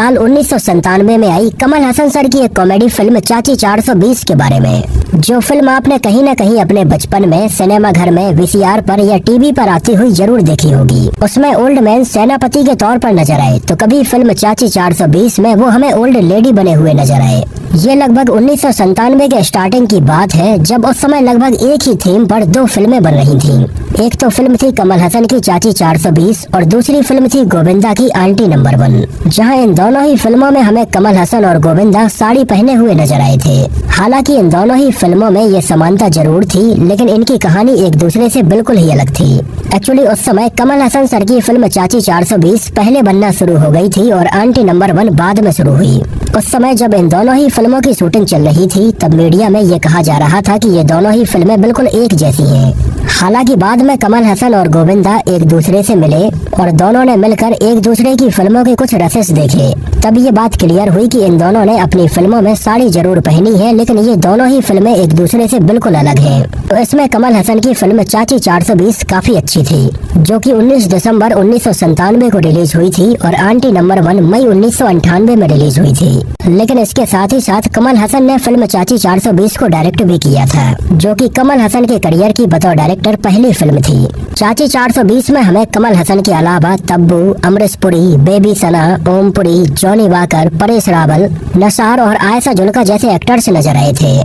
साल 1997 में आई कमल हसन सर की एक कॉमेडी फिल्म चाची 420 के बारे में। जो फिल्म आपने कहीं न कहीं अपने बचपन में सिनेमा घर में वीसीआर पर या टीवी पर आती हुई जरूर देखी होगी। उसमें ओल्ड मैन सेनापति के तौर पर नजर आए, तो कभी फिल्म चाची 420 में वो हमें ओल्ड लेडी बने हुए नजर आए। ये लगभग 1997 के स्टार्टिंग की बात है, जब उस समय लगभग एक ही थीम पर दो फिल्में बन रही थीं। एक तो फिल्म थी कमल हसन की चाची 420 और दूसरी फिल्म थी गोविंदा की आंटी नंबर 1, जहां इन दोनों ही फिल्मों में हमें कमल हसन और गोविंदा साड़ी पहने हुए नजर आए थे। हालांकि इन दोनों ही फिल्मों में ये समानता जरूर थी, लेकिन इनकी कहानी एक दूसरे से बिल्कुल ही अलग थी। एक्चुअली उस समय कमल हसन सर की फिल्म चाची 420 पहले बनना शुरू हो गई थी और आंटी नंबर 1 बाद में शुरू हुई। उस समय जब इन दोनों ही फिल्मों की शूटिंग चल रही थी, तब मीडिया में ये कहा जा रहा था कि ये दोनों ही फिल्में बिल्कुल एक जैसी हैं। हालांकि बाद में कमल हसन और गोविंदा एक दूसरे से मिले और दोनों ने मिलकर एक दूसरे की फिल्मों के कुछ रेफरेंस देखे, तब ये बात क्लियर हुई कि इन दोनों ने अपनी फिल्मों में साड़ी जरूर पहनी है, लेकिन ये दोनों ही फिल्में एक दूसरे से बिल्कुल अलग हैं। तो इसमें कमल हसन की फिल्म चाची 420 काफी अच्छी थी, जो कि 19 दिसंबर 1997 को रिलीज हुई थी और आंटी नंबर 1 मई 1998 में रिलीज हुई थी। लेकिन इसके साथ ही साथ कमल हसन ने फिल्म चाची 420 को डायरेक्ट भी किया था, जो कि कमल हसन के करियर की बतौर डायरेक्टर पहली फिल्म थी। चाची 420 में हमें कमल हसन के अलावा तब्बू, अमरीश पुरी, बेबी सना, ओम पुरी, जॉनी वाकर, परेश रावल, नसार और आयशा जुल्का जैसे एक्टर्स नजर आए थे।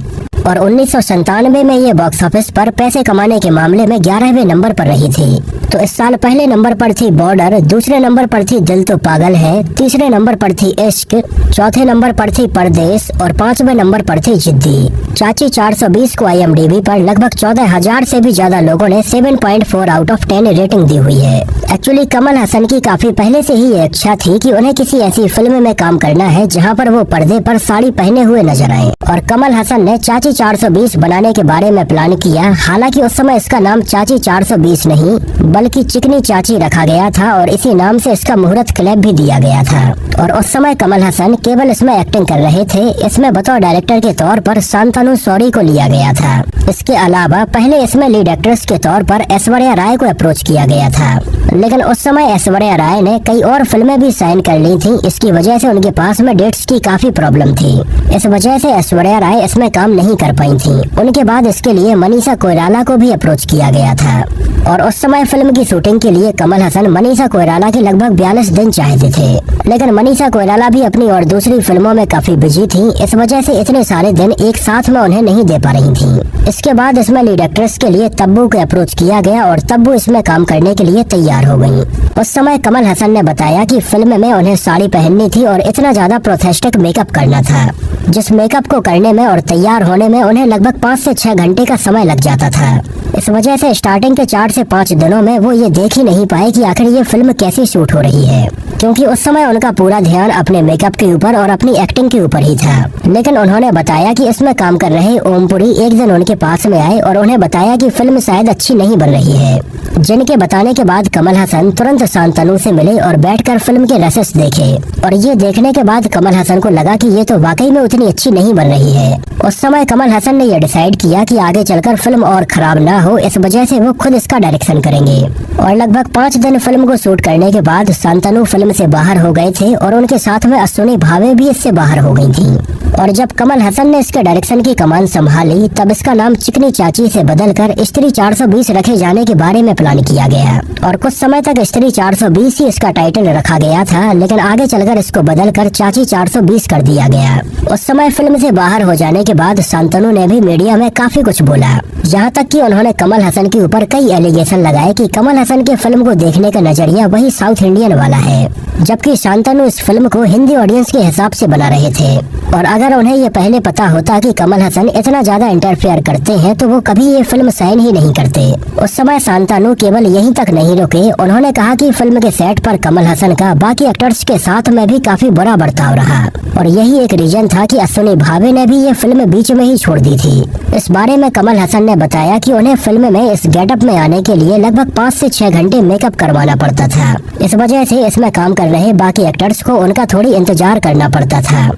और 1997 में ये बॉक्स ऑफिस पर पैसे कमाने के मामले में 11वें नंबर पर रही थी। तो इस साल पहले नंबर पर थी बॉर्डर, दूसरे नंबर पर थी दिल तो पागल है, तीसरे नंबर पर थी इश्क, चौथे नंबर पर थी परदेश और 5वें नंबर पर थी जिद्दी। चाची 420 को IMDb पर लगभग 14,000 से भी ज्यादा लोगों ने 7.4 आउट ऑफ 10 रेटिंग दी हुई है। एक्चुअली कमल हसन की काफी पहले से ही ये इच्छा थी कि उन्हें किसी ऐसी फिल्म में काम करना है जहां पर वो पर्दे पर साड़ी पहने हुए नजर आए, और कमल हसन ने चाची 420 बनाने के बारे में प्लान किया। हालांकि उस समय इसका नाम चाची 420 नहीं बल्कि चिकनी चाची रखा गया था और इसी नाम से इसका मुहूर्त क्लैप भी दिया गया था। और उस समय कमल हसन केवल इसमें एक्टिंग कर रहे थे, इसमें बतौर डायरेक्टर के तौर पर शांतनु शौरी को लिया गया था। इसके अलावा पहले इसमें लीड एक्ट्रेस के तौर पर ऐश्वर्या राय को अप्रोच किया गया था, लेकिन उस समय ऐश्वर्या राय ने कई और फिल्में भी साइन कर ली थी। इसकी वजह से उनके पास में डेट्स की काफी प्रॉब्लम थी, इस वजह से ऐश्वर्या राय इसमें काम नहीं कर पाई थी। उनके बाद इसके लिए मनीषा कोइराला को भी अप्रोच किया गया था, और उस समय फिल्म की शूटिंग के लिए कमल हसन मनीषा कोइराला के लगभग 42 दिन चाहते थे, लेकिन मनीषा कोइराला भी अपनी और दूसरी फिल्मों में काफी बिजी थी। इस वजह से इतने सारे दिन एक साथ में उन्हें नहीं दे पा रही थी। इसके बाद इसमें लीड एक्ट्रेस के लिए तब्बू को अप्रोच किया गया और तब्बू इसमें काम करने के लिए तैयार हो गयी। उस समय कमल हसन ने बताया कि फिल्म में उन्हें साड़ी पहननी थी और इतना ज्यादा प्रोफेशनल मेकअप करना था, जिस मेकअप को करने में और तैयार होने में उन्हें लगभग 5 से 6 घंटे का समय लग जाता था। इस वजह से स्टार्टिंग के 4 से 5 दिनों में वो ये देख ही नहीं पाए कि आखिर ये फिल्म कैसी शूट हो रही है, क्योंकि उस समय उनका पूरा ध्यान अपने मेकअप के ऊपर और अपनी एक्टिंग के ऊपर ही था। लेकिन उन्होंने बताया कि इसमें काम कर रहे ओम पुरी एक दिन उनके पास में आए और उन्हें बताया कि फिल्म शायद अच्छी नहीं बन रही है, जिनके बताने के बाद कमल हसन तुरंत शांतनु से मिले और बैठकर फिल्म के रेसेस देखे। और ये देखने के बाद कमल हसन को लगा कि ये तो वाकई में उतनी अच्छी नहीं बन रही है। उस समय कमल हसन ने यह डिसाइड किया कि आगे चलकर फिल्म और खराब ना हो, इस वजह से वो खुद इसका डायरेक्शन करेंगे। और लगभग 5 दिन फिल्म को शूट करने के बाद शांतनु फिल्म से बाहर हो गए थे और उनके साथ में अश्विनी भावे भी इससे बाहर हो गई थी। और जब कमल हसन ने इसके डायरेक्शन की कमान संभाली, तब इसका नाम चिकनी चाची से बदलकर स्त्री 420 रखे जाने के बारे में प्लान किया गया। और कुछ समय तक स्त्री 420 ही इसका टाइटल रखा गया था, लेकिन आगे चलकर इसको बदलकर चाची 420 कर दिया गया। उस समय फिल्म से बाहर हो जाने के बाद शांतनु ने भी मीडिया में काफी कुछ बोला, यहाँ तक कि उन्होंने कमल हसन के ऊपर कई एलिगेशन लगाए कि कमल हसन के फिल्म को देखने का नजरिया वही साउथ इंडियन वाला है, जबकि शांतनु इस फिल्म को हिंदी ऑडियंस के हिसाब से बना रहे थे। और अगर उन्हें ये पहले पता होता कि कमल हसन इतना ज्यादा इंटरफेयर करते हैं, तो वो कभी ये फिल्म साइन ही नहीं करते। उस समय शांतनु केवल यहीं तक नहीं रुके, उन्होंने कहा कि फिल्म के सेट पर कमल हसन का बाकी एक्टर्स के साथ में भी काफी बुरा बर्ताव रहा, और यही एक रीजन था कि अश्विनी भावे ने भी ये फिल्म बीच में ही छोड़ दी थी। इस बारे में कमल हसन ने बताया कि उन्हें फिल्म में इस गेटअप में आने के लिए लगभग 5 से 6 घंटे मेकअप करवाना पड़ता था। इस वजह से इसमें काम कर रहे बाकी एक्टर्स को उनका थोड़ी इंतजार करना पड़ता था।